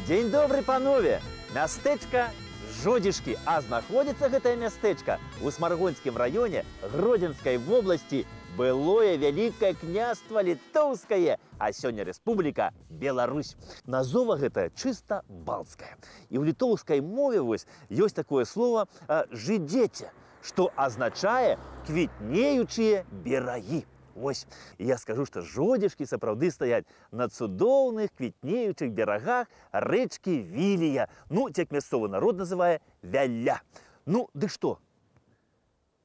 Дзень добры, панове! Мястэчка Жодзішкі, а знаходзіцца гэтае мястэчка у Смаргонскім раёне Гродзенскай вобласці былое вялікае княства літоўскае, а сёння рэспубліка Беларусь. Назова гэта чыста балцкая. І ў літоўскай мове ёсць такое слово «жыдзеце», што азначае квітнеючыя берагі. Вось, я скажу, што Жодзішкі сапраўды стаяць на цудоўных квітнеючых берагах рэчкі Вілія. Ну, як мясцовы народ называе, Вялля. Ну, ды што?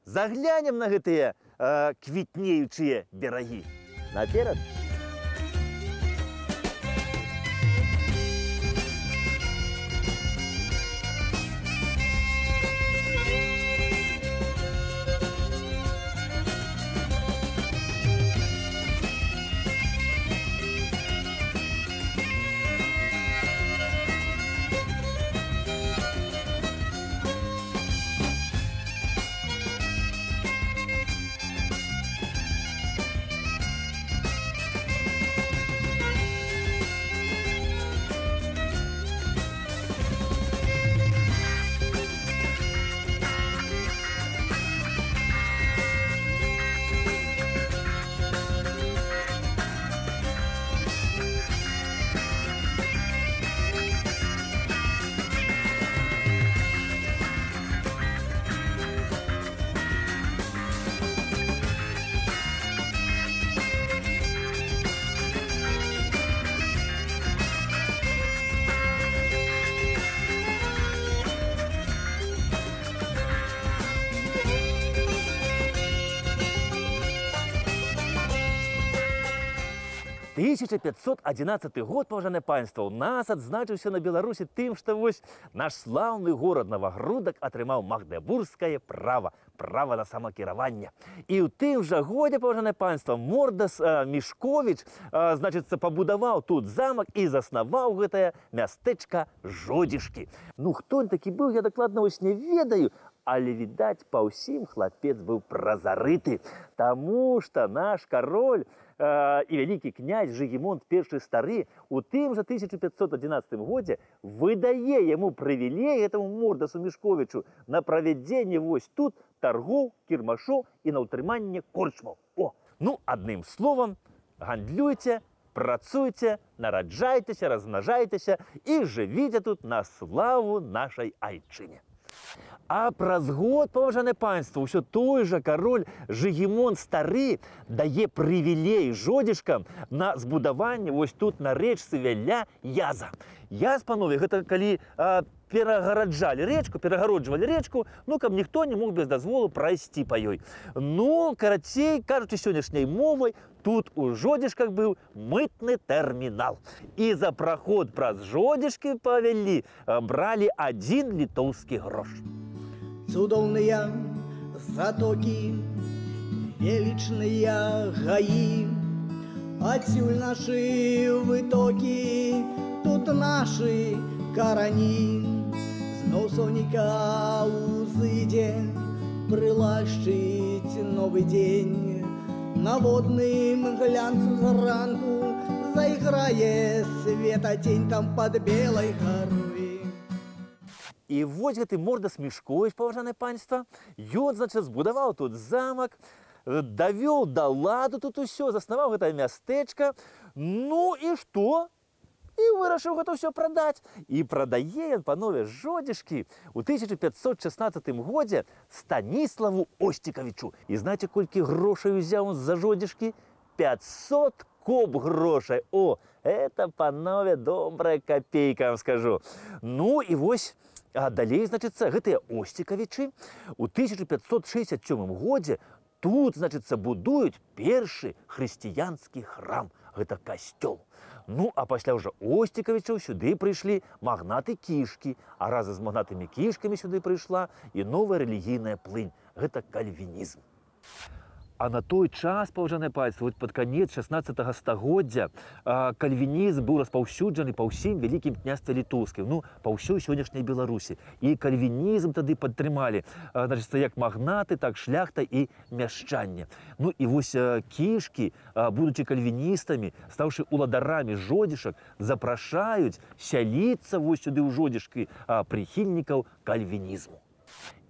Заглянем на гэтыя квітнеючыя берагі. Наперад! – 1511 год, паважанае панство, у нас адзначыўся на Беларусі тым, што вось наш слаўны горад Новагрудак атрымаў магдебургскае права на самакіраванне. І ў тым жа годзе, паважанае панство, Мордас Мішковіч, значыцца, пабудаваў тут замак і заснаваў гэтае мястэчка Жодзішкі. Ну, хто ён такі быў, я дакладна вось не ведаю, але, відаць, па ўсім хлапец быў празарыты, таму што наш кароль і вялікі князь Жыгімонт I стары у тым жа 1511 годзе выдае яму прывілей гэтаму Мордасу Мішковічу на правядзенне вось тут таргоў, кірмашоў і на ўтрыманне корчмаў. О, ну, адным словам, гандлюйце, працуйце, нараджайцеся, размнажайцеся і жывіце тут на славу нашай айчыне. А праз год, паважанае панство, ўсё той жа кароль Жыгімонт стары дае прывілей жодзішкам на збудаванне вось тут на рэчцы Вялля яза. Яз, панове, гэта калі перагараджалі рэчку, перагароджвалі рэчку, ну, каб ніхто не мог без дазволу прайсці па ёй. Ну, карацей, кажучы сённяшняй мовай, тут у Жодзішках быў мытны тэрмінал. І за праход праз Жодзішкі па Вяллі бралі 1 літоўскі грош. Цудоўныя затокі, велічныя гаі, адсюль нашы вытокі, тут нашы карані. Зноў сонейка ўзыдзе, прылашчыць новы дзень. На водным глянцу зранку зайграе светацень там пад белай гарой. І вось гэты Мордас Мішковіч, паважанае панство, ён, значыць, збудаваў тут замак, давёў да ладу тут усё, заснаваў гэтае мястэчка. Ну і што? І вырашыў гэта ўсё прадаць. І прадае ён, панове, Жодзішкі у 1516 годзе Станіславу Осцікавічу. І знаеце, колькі грошай узяў за Жодзішкі? 500 коп грошай. О, это, панове, добрая копейка, вам скажу. Ну і вось, а далей, значыцца, гэтыя Осцікавічы у 1567 годзе тут, значыцца, будуюць першы хрысціянскі храм. Гэта касцёл. Ну, а пасля ўжо Осцікавічаў сюды прыйшлі магнаты Кішкі, а разам з магнатымі Кішкамі сюды прыйшла і новая рэлігійная плынь. Гэта кальвінізм. А на той час, паважанае панство, вот под конец 16 стагоддзя кальвінізм быў распаўсюджаны па ўсім вялікім княстве літоўскім, ну, па ўсёй сённяшняй Беларусі. І кальвінізм тады падтрымалі, значыць, як магнаты, так шляхта і мяшчанне. Ну і вось кішкі, будучы кальвіністамі, стаўшы уладарамі жодзішак, запрашаюць сяліцца вось сюды ў жодзішкі прыхільнікаў кальвінізму.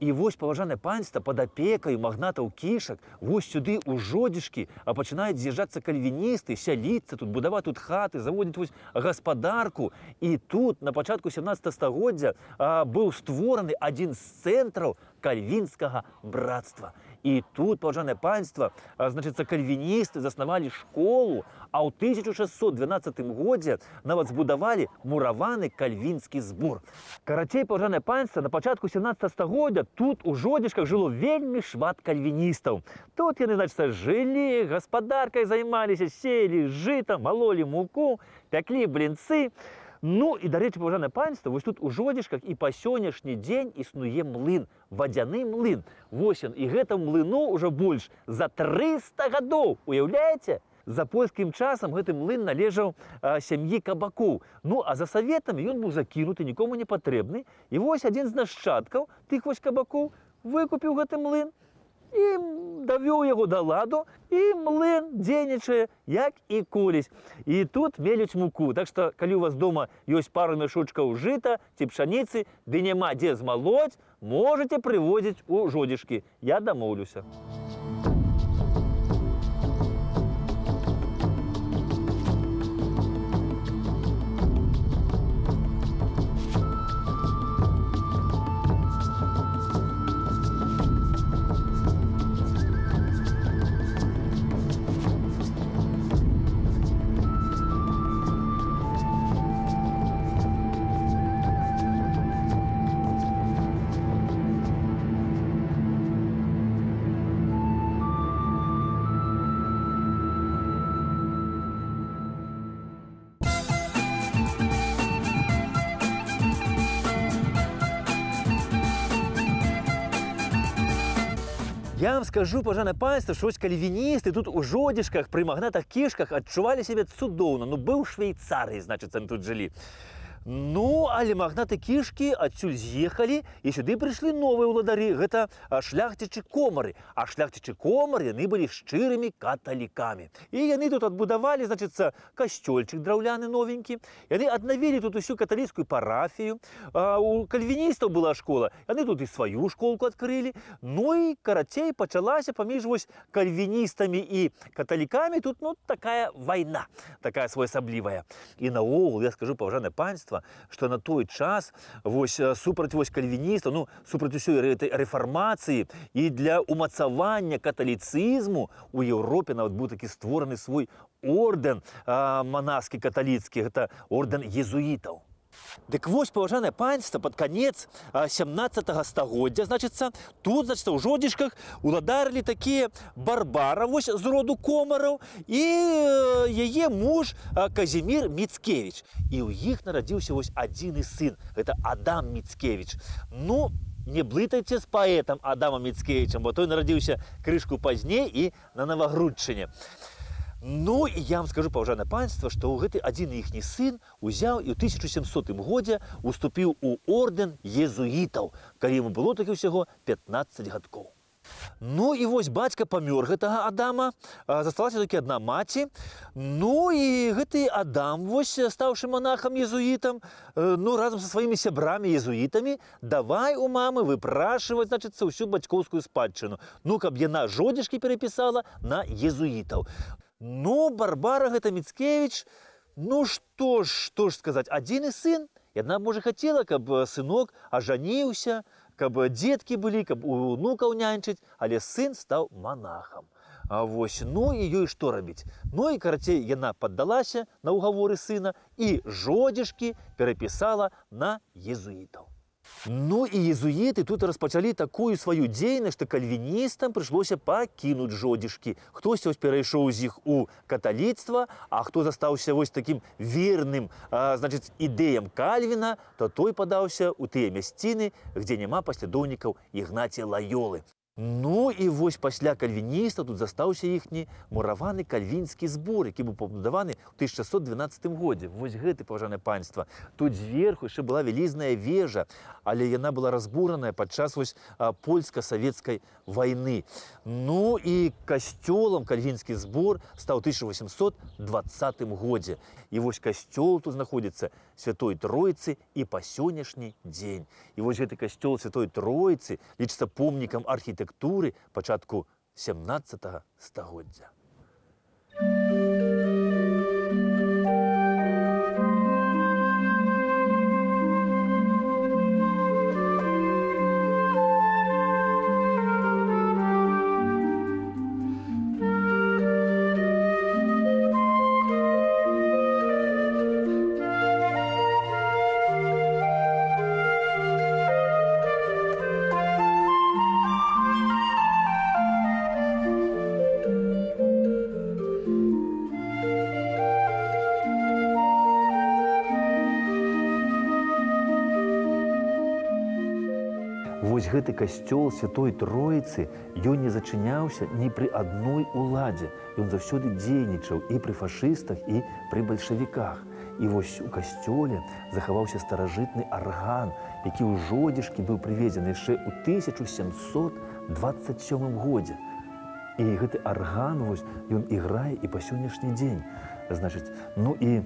І вось, паважанае панства, пад апекаю магнатаў кішак вось сюды ў жодзішкі пачынаюць з'язджацца кальвіністы, сяліцца тут, будаваць тут хаты, заводзіць вось гаспадарку. І тут на пачатку 17 стагоддзя быў створаны адзін з цэнтраў кальвінскага брацтва. І тут, паважанае панства, значыцца, кальвіністы заснавалі школу, а ў 1612 годзе нават збудавалі мураваны кальвінскі збор. Карацей, паважанае панства, на пачатку 17 стагоддзя тут у жодзішках жыло вельмі шмат кальвіністаў. Тут яны, значыцца, жылі, гаспадаркай займаліся, сеялі жыта, малолі муку, пяклі блінцы. Ну і, дарэчы, паважанае панства, вось тут у жодзішках і па сённяшні дзень існуе млын, вадзяны млын. Вось ён, і гэтаму млыну ўжо больш за 300 гадоў, уяўляеце? За польскім часам гэты млын належаў сям'і кабакоў. Ну, а за саветамі ён быў закінуты, нікому не патрэбны. І вось адзін з нашчадкаў тых вось кабакоў выкупіў гэты млын і давёў яго да ладу, і млын дзейнічае, як і колісь. І тут мелюць муку. Так што, калі у вас дома ёсць пару мяшочкаў жыта ці пшаніцы, ды няма дзе змалоць, можаце прывозіць у жодзішкі. Я дамоўлюся. Я вам скажу, паважанае панства, што вось кальвіністы тут у жодзішках пры магнатах кішках адчувалі сябе цудоўна. Ну, быў Швейцарыі, значыцца, тут жылі. Ну, але магнаты кішкі адсюль з'ехалі, і сюды прыйшлі новыя ўладары. Гэта шляхцічы комары. А шляхцічы комары, яны былі шчырымі каталікамі. І яны тут адбудавалі, значыцца, касцёльчык драўляны новенькі. Яны аднавілі тут усю каталіцкую парафію. У кальвіністаў была школа. Яны тут і сваю школку адкрылі. Ну і, карацей, пачалася паміж вось кальвіністамі і каталікамі тут, ну, такая вайна, такая своеасаблівая. І наогул, я скажу, паважанае панства, што на той час вось супраць вось кальвіністаў, ну, супраць усёй гэтай рэфармацыі і для умацавання каталіцызму у Еўропе нават быў такі створаны свой ордэн манаскі каталіцкі, гэта ордэн езуітаў. Дык вось, паважанае панства, пад канец 17 стагоддзя, значыцца, тут, значыцца, ў жодзішках уладарылі такія Барбара, вось, з роду комараў, і яе муж Казімір Міцкевіч. І ў іх нарадзіўся вось адзіны сын, гэта Адам Міцкевіч. Ну, не блытайце з паэтам Адамам Міцкевічам, бо той нарадзіўся крышку пазней і на Навагрудчыне. Ну, і я вам скажу, паважанае панства, што гэты адзін іхні сын узяў і ў 1700 годзе уступіў у ордэн езуітаў, калі яму было такі ўсяго 15 гадкоў. Ну, і вось бацька памёр гэтага Адама, засталася толькі адна маці. Ну, і гэты Адам, вось, стаўшы монахам-езуітам, ну, разам са сваімі сябрамі-езуітамі, давай у мамы выпрашваць, значыцца, ўсю бацькоўскую спадчыну. Ну, каб яна жодзішкі перапісала на езуітаў. Ну, Барбара гэта Міцкевіч, ну, што ж сказаць, адзіны сын. Яна, можа, хацела, каб сынок ажаніўся, каб дзеткі былі, каб унукаў няньчыць, але сын стаў монахам. Вось, ну і ёй што рабіць? Ну і, карацей, яна паддалася на ўгаворы сына і жодзішкі перапісала на езуітаў. Ну і езуіты тут распачалі такую сваю дзейнасць, што кальвіністам прыйшлося пакінуць жодзішкі. Хтось вось перайшоў з іх у каталіцтва, а хто застаўся вось такім верным, значыць, ідэям Кальвіна, то той падаўся ў тыя мясціны, дзе няма паслядоўнікаў Ігнація Лайолы. Ну і вось пасля кальвіністаў тут застаўся іхні мураваны кальвінскі збор, які быў пабудаваны ў 1612 годзе. Вось гэты, паважанае панства. Тут зверху яшчэ была вялізная вежа, але яна была разбураная падчас вось польска-савецкай вайны. Ну і касцёлам кальвінскі збор стаў у 1820 годзе. І вось касцёл тут знаходзіцца Святой Тройцы і па сённяшні дзень. І вось гэты касцёл Святой Тройцы лічыцца помнікам архітэктуры пачатку 17 стагоддзя. Вось гэты касцёл Святой Троіцы, ён не зачыняўся ні пры адной уладзе. Ён заўсёды дзейнічаў і пры фашыстах, і пры бальшавіках. І вось у касцёле захаваўся старажытны арган, які ў Жодзішкі быў прывезены яшчэ ў 1727 годзе. І гэты арган, вось, ён іграе і па сённяшні дзень. Значыць, ну і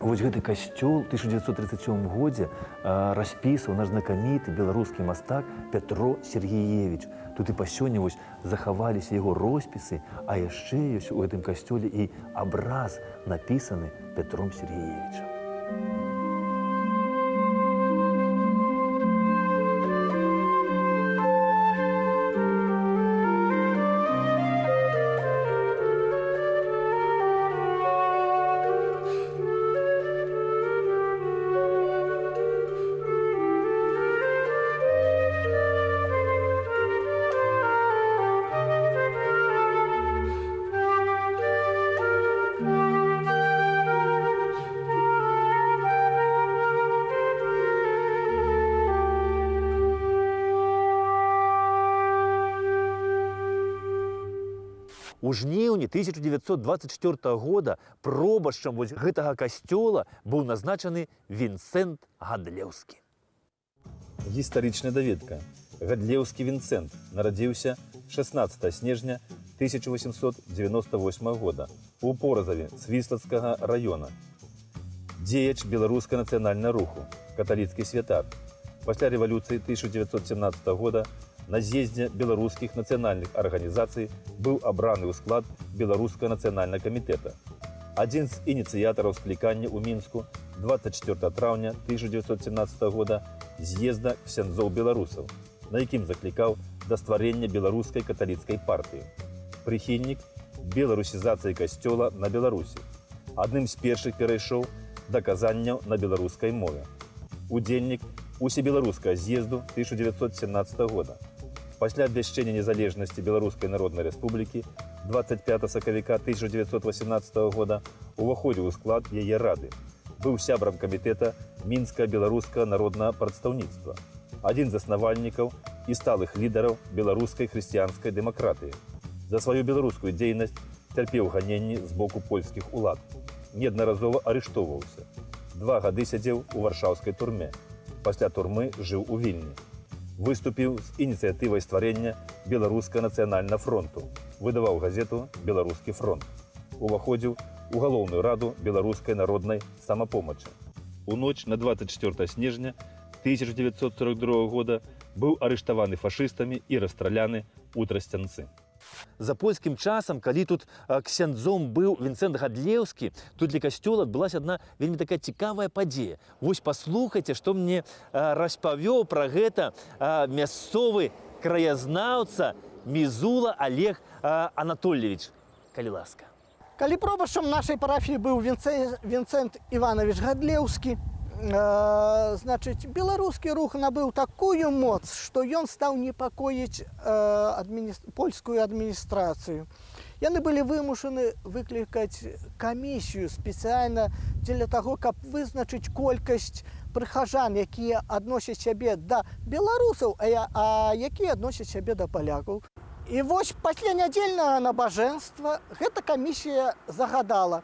вось гэты касцёл ў 1937 годзе распісаў наш знакаміты беларускі мастак Пятро Сергеевич. Тут і па сёння вось захаваліся яго роспісы, а яшчэ ёсць у гэтым касцёле і абраз, напісаны Пятром Сергеевичам. У жніўні 1924 года пробашчам вось гэтага касцёла быў назначаны Вінцэнт Гадлеўскі. Гістарычная даведка. Гадлеўскі Вінцэнт нарадзіўся 16 снежня 1898 года у Поразаве Свіслацкага района. Дзеяч беларускага нацыянальнага руху, каталіцкі святар. Пасля рэвалюцыі 1917 года на з'ездзе беларускіх нацыянальных арганізацый быў абраны ў склад Беларускага нацыянальнага камітэта. Адзін з ініцыятараў склікання ў Мінску 24 траўня 1917 года з'езда ксяндзоў беларусаў, на якім заклікаў да стварення беларускай каталіцкай партыі. Прыхільнік беларусізацыі касцёла на Беларусі. Адным з першых перайшоў да казанняў на беларускай мове. Удзельнік усебеларускага з'езду 1917 года. Пасля абвяшчэння незалежнасці Беларускай Народнай Рэспублікі 25 сакавіка 1918 года уваходзіў у склад яе рады. Быў сябрам камітэта Мінскага беларускага народнага прадстаўніцтва. Адзін з заснавальнікаў і сталых лідараў беларускай хрысціянскай дэмакратыі. За сваю беларускую дзейнасць цярпеў ганенні з боку польскіх улад. Неаднаразова арыштоўваўся. 2 гады сядзеў у варшаўскай турме. Пасля турмы жыў у Вільні. Выступіў з ініцыятывай стварення Беларускага нацыянальнага фронту. Выдаваў газету «Беларускі фронт». Уваходзіў у галоўную раду беларускай народнай самапомачы. У ноч на 24 снежня 1942 года быў арыштаваны фашыстамі і расстраляны ў Трасцянцы. За польскім часам, калі тут ксяндзом быў Вінцэнт Гадлеўскі, тут для касцёла адбылася адна вельмі такая цікавая падзея. Вось паслухайце, што мне распавёў пра гэта мясцовы краязнаўца Мізула Олег Анатольевич. Калі ласка. Калі пробашчам нашай парафіі быў Вінцэнт Іванович Гадлеўскі, значыць, беларускі рух набыў такую моц, што ён стаў непакоіць польскую адміністрацыю. яны былі вымушаны выклікаць камісію спецыяльна дзеля таго, каб вызначыць колькасць прыхажан, якія адносяць сябе да беларусаў, а якія адносяць сябе да палякаў. І вось пасля нядзельнага набажэнства гэта камісія загадала,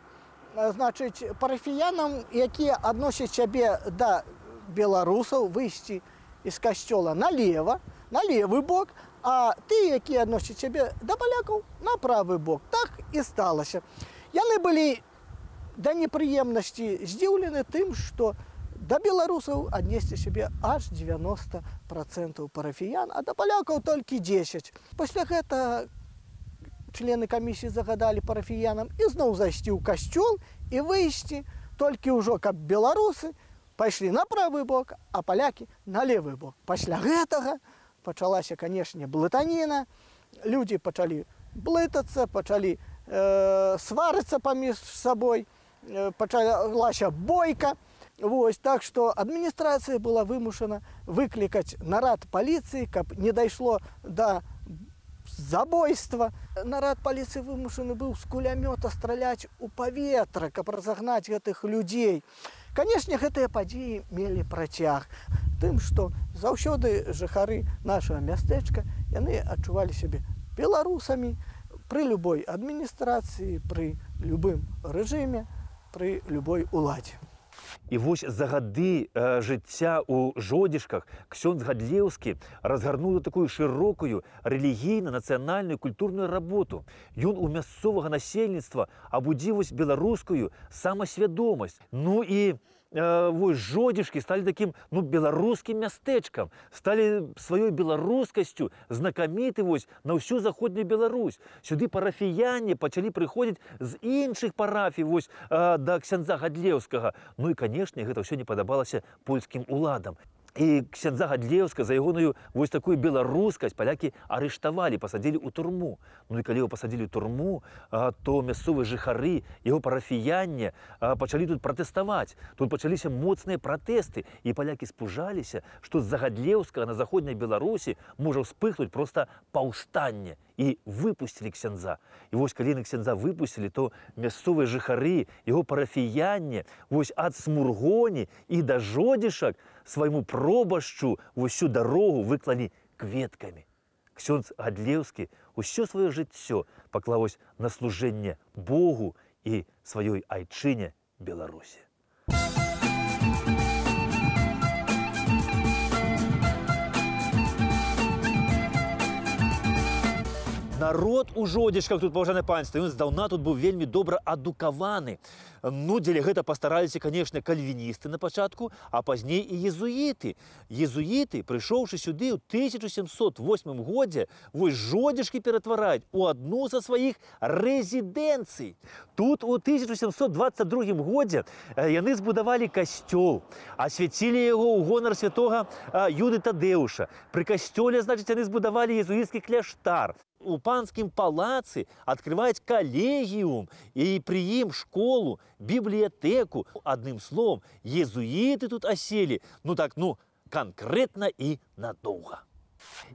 значыць, парафіянам, якія адносяць сябе да беларусаў, выйсці з касцёла налева, на левы бок, а тыя, якія адносяць сябе да палякаў, на правы бок. Так і сталася. Яны былі да непрыемнасці здзіўлены тым, што да беларусаў аднесці сябе аж 90% парафіян, а да палякаў толькі 10%. Пасля гэта члены камісіі загадалі парафіянам ізноў зайсці ў касцёл і выйсці, толькі ўжо каб беларусы пайшлі на правы бок, а палякі на левы бок. Пасля гэтага пачалася, канешне, блытаніна, людзі пачалі блытацца, пачалі сварыцца паміж сабой, пачалася бойка. Вось, так што адміністрацыя была вымушана выклікаць нарад паліцыі, каб не дайшло да забойства. Нарад паліцыі вымушаны быў з кулямёта страляць у паветра, каб разагнаць гэтых людзей. Канешне, гэтыя падзеі мелі працяг тым, што заўсёды жыхары нашага мястэчка, яны адчувалі сябе беларусамі пры любой адміністрацыі, пры любым рэжыме, пры любой уладзе. І вось за гады жыцця ў Жодзішках ксёндз Гадлеўскі разгарнуў такую шырокую рэлігійна-нацыянальную культурную работу. Ён у мясцовага насельніцтва абудзіў беларускую самасвядомасць. Ну і вось Жодзішкі сталі такім беларускім мястэчкам, сталі сваёй беларускасцю знакаміты вось на ўсю заходнюю Беларусь. Сюды парафіяне пачалі прыходзіць з іншых парафій вось да ксяндза Гадлеўскага. Ну і, канешне, гэта ўсё не падабалася польскім уладам. І ксяндза Гадлеўска за ягоную вось такую беларускасць палякі арыштавалі, пасадзілі ў турму. Ну і калі яго пасадзілі ў турму, то мясцовыя жыхары, яго парафіянне пачалі тут пратэставаць. Тут пачаліся моцныя пратэсты, і палякі спужаліся, што з-за Гадлеўскага на заходняй Беларусі можа ўспыхнуць проста паўстанне. І выпусцілі ксяндза. І вось калі на ксяндза выпусцілі, то мясцовыя жыхары, яго парафіянне, вось ад Смургоні і да Жодзішак свайму пробашчу ўсю дарогу выклалі кветкамі. Ксёндз Гадлеўскі ўсё сваё жыццё паклаў на служэнне Богу і сваёй айчыне Беларусі. Народ у Жодзішках тут, паважанае панства, ён здаўна тут быў вельмі добра адукаваны. Ну, дзеля гэта пастараліся, канешне, кальвіністы на пачатку, а пазней і езуіты. Езуіты, прыйшоўшы сюды ў 1708 годзе, вось Жодзішкі ператвараюць у адну са сваіх рэзідэнцый. Тут у 1722 годзе яны збудавалі касцёл, асвяцілі яго ў гонар святога Юды Тадэуша. Пры касцёле, значыць, яны збудавалі езуіцкі кляштар. У панскім палацы адкрываюць калегіум і пры ім школу, бібліятэку. Адным словом, езуіты тут аселі, канкрэтна і надоўга.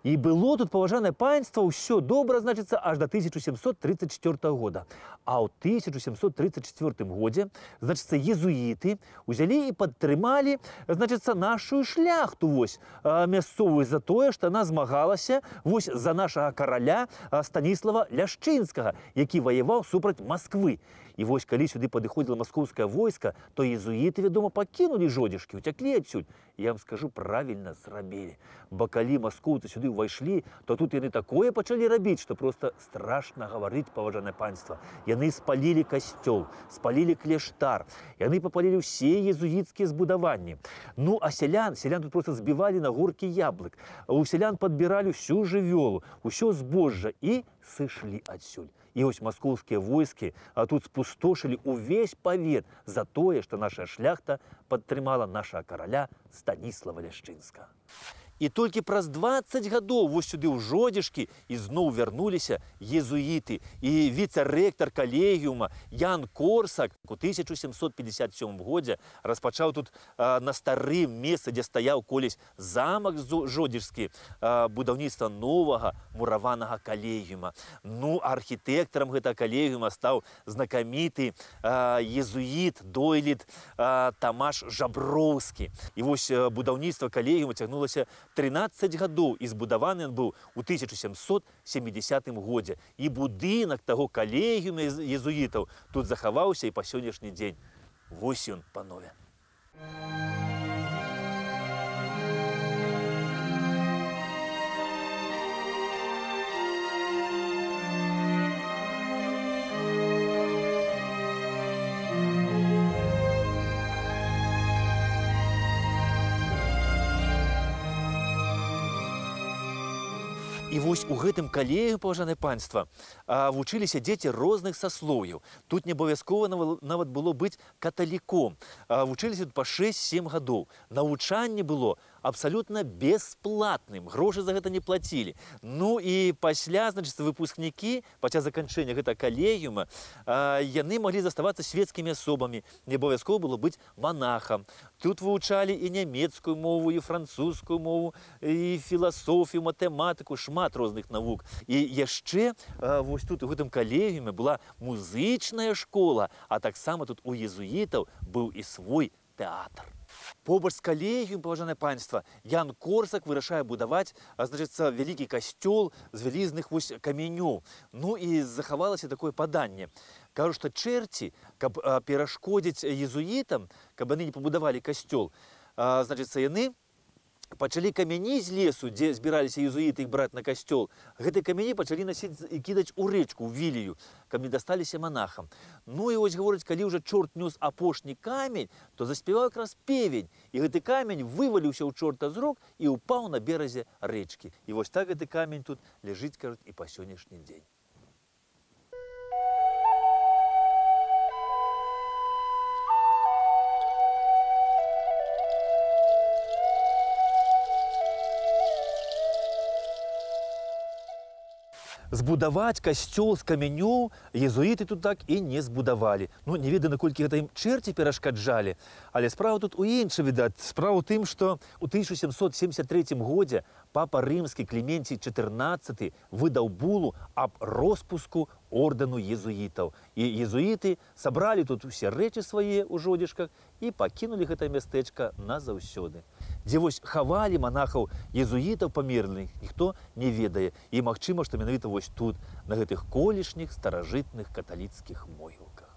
І было тут, паважанае панства, ўсё добра, значыцца, аж да 1734 года. А ў 1734 годзе, значыцца, езуіты ўзялі і падтрымалі, значыцца, нашу шляхту вось мясцовую за тое, што яна змагалася вось за нашага караля Станіслава Ляшчынскага, які ваяваў супраць Масквы. І вось калі сюды падыходзіла маскоўскае войска, то езуіты, вядома, пакінулі Жодзішкі, уцяклі адсюль. Я вам скажу, правільна зрабілі. Бо калі маскоўцы сюды ўвайшлі, то тут яны такое пачалі рабіць, што проста страшна гаварыць, паважанае панства. Яны спалілі касцёл, спалілі кляштар, яны папалілі ўсе езуіцкія збудаванні. Ну, а сялян тут проста збівалі на горкі яблык. У сялян падбіралі ўсю жывёлу, ўсё збожжа і сышлі адсюль. І ось маскоўскія войскі тут спустошылі ўвесь павет за тое, што наша шляхта падтрымала нашага караля Станіслава Ляшчынскага. І толькі праз 20 гадоў вось сюды ў Жодзішкі ізноў вярнуліся езуіты. І віцэ-рэктар калегіума Ян Корсак у 1757 годзе распачаў тут на старым месцы, дзе стаяў колісь замак Жодзішскі, будаўніцтва новага мураванага калегіума. Ну, архітэктарам гэтага калегіума стаў знакаміты езуіт, дойлід Тамаш Жаброўскі. І вось будаўніцтва калегіума цягнулася 13 гадоў, і збудаваны ён быў у 1770 годзе. І будынак таго калегіума езуітаў тут захаваўся і па сённяшні дзень. Вось ён, панове. І вось у гэтым калегіуме, паважанае панства, вучыліся дзеці розных саслоўяў. Тут не абавязкова нават было быць каталіком. Вучыліся тут па 6-7 гадоў. Навучанне было абсалютна бесплатным. Грошы за гэта не плацілі. Ну і пасля, значыць, выпускнікі, пасля заканчэння гэтага калегіума, яны маглі заставацца свецкімі асобамі. Не абавязкова было быць монахам. Тут вывучалі і нямецкую мову, і французскую мову, і філасофію, матэматыку, шмат розных навук. І яшчэ вось тут у гэтым калегіуме была музычная школа, а таксама тут у езуітаў быў і свой тэатр. Побач з калегіумам, паважанае панства, Ян Корсак вырашае будаваць, значыцца, вялікі касцёл з вялізных вось камянёў. Ну і захавалася такое паданне. Кажуць, што чэрці, каб перашкодзіць езуітам, каб яны не пабудавалі касцёл, значыцца, яны пачалі камяні з лесу, дзе збіраліся езуіты іх браць на касцёл, гэтыя камяні пачалі насіць і кідаць у рэчку, у Вілію, каб не дасталіся монахам. Ну і вось, гаворыць, калі ўжо чорт нёс апошні камень, то заспяваў якраз певень, і гэты камень вываліўся ў чорта з рук і ўпаў на беразе рэчкі. І вось так гэты камень тут ляжыць, кажуць, і па сённяшні дзень. Збудаваць касцёл з камянёў езуіты тут так і не збудавалі. Ну, не ведаю, наколькі гэта ім чэрці перашкаджалі, але справа тут у іншым, відаць. Справа ў тым, што ў 1773 годзе папа рымскі Клементій XIV выдаў булу аб роспуску ордэну езуітаў. І езуіты сабралі тут усе рэчы свае ў Жодзішках і пакінулі гэта мястэчка назаўсёды. Дзе вось хавалі монахаў езуітаў памерлых, ніхто не ведае. І магчыма, што менавіта вось тут, на гэтых колішніх старажытных каталіцкіх могілках.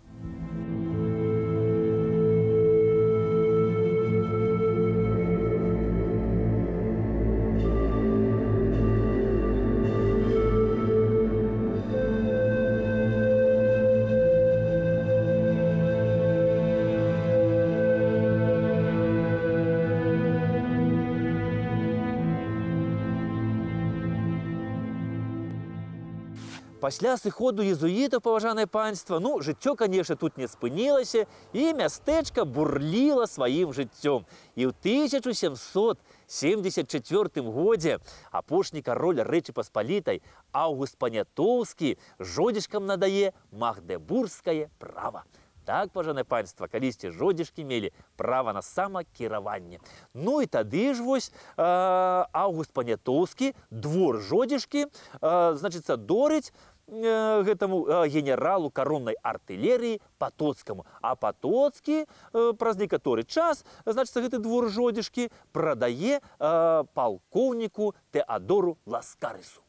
Пасля сыходу езуітаў, паважанае панства, ну, жыццё, канешне, тут не спынілася, і мястэчка бурліла сваім жыццём. І ў 1774 годзе апошні кароль Рэчы Паспалітай Аўгуст Панятоўскі Жодзішкам надае магдебургскае права. Так, паважанае панства, калісьці Жодзішкі мелі права на самакіраванне. Ну і тады ж вось Аўгуст Панятоўскі, двор Жодзішкі, значыцца, дорыць гэтаму генералу кароннай артылерыі Патоцкаму. А Патоцкі праз некаторы час, значыцца, гэты двор Жодзішкі прадае палкоўніку Тэадору Ласкарысу.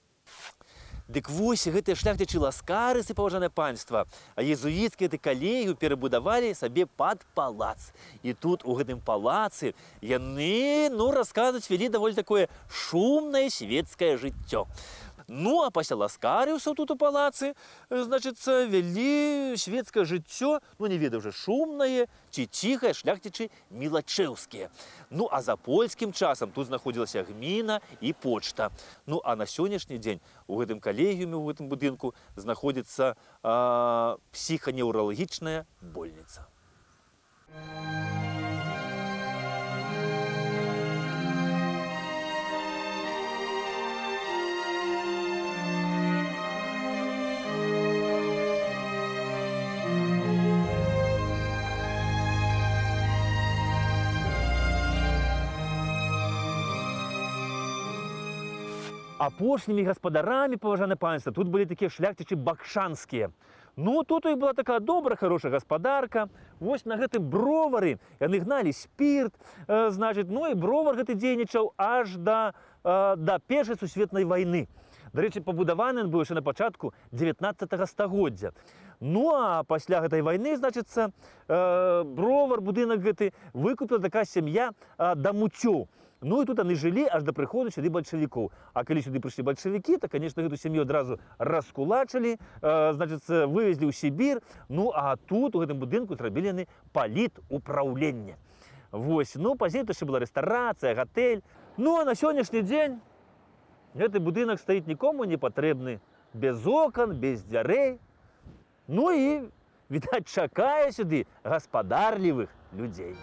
Дык вось гэтыя шляхцічы ласкарысы, паважанае панства, езуіцкія калегію перабудавалі сабе пад палац. І тут у гэтым палацы яны, ну, расказваць, вялі даволі такое шумнае свецкае жыццё. Ну, а пасля ласкарыусаў тут у палацы, значыцца, вялі шведскае жыццё, ну, не ведаю уже, шумнае ці ціхае, шляхцічы мілачэўскія. Ну, а за польскім часам тут знаходзілася гміна і почта. Ну, а на сённяшні дзень у гэтым калегіуме, у гэтым будынку знаходзіцца псіханеўралагічная больніца. апошнімі гаспадарамі, паважанае панства, тут былі такія шляхцічы бакшанскія. Ну, тут у іх была такая добрая, хорошая гаспадарка. Вось на гэтым бровары яны гналі спірт, значит, ну і бровар гэты дзейнічаў аж да Першай сусветнай вайны. Дарэчы, пабудаваны ён быў яшчэ на пачатку 19 стагоддзя. Ну, а пасля гэтай вайны, значыцца, бровар, будынак гэты выкупіла такая сям'я дамуцёў. Ну і тут яны жылі аж да прыходу сюды бальшавікоў. А калі сюды прыйшлі бальшавікі, то, конечно, гэту сям'ю адразу раскулачылі, значыць, вывезлі ў Сібір. Ну, а тут у гэтым будынку зрабілі яны палітупраўленне. Вось, ну, пазней тут яшчэ была рэстарацыя, гатэль. Ну, а на сённяшні дзень гэты будынак стаіць нікому не патрэбны. Без окон, без дзвярэй. Ну і, відаць, чакае сюды гаспадарлівых людзей.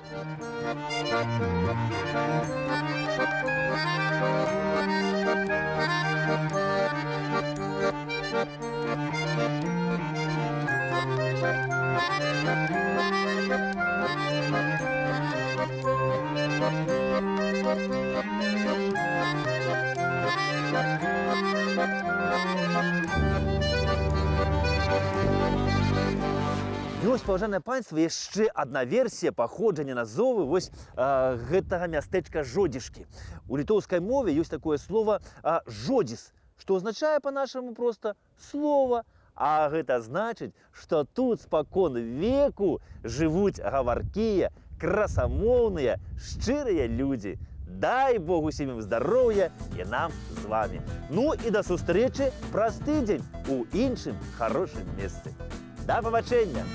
Ёсць, паважанае панства, яшчэ адна версія паходжання назовы вось гэтага мястэчка Жодзішкі. У літоўскай мове ёсць такое слово «жодзіс», што азначае па-нашаму проста «слова». А гэта значыць, што тут спакон веку жывуць гаваркія, красамоўныя, шчырыя людзі. Дай Бог усім ім здароўя і нам з вамі. Ну і да сустрэчы праз тыдзень у іншым хорошым месцы. Да пабачэння!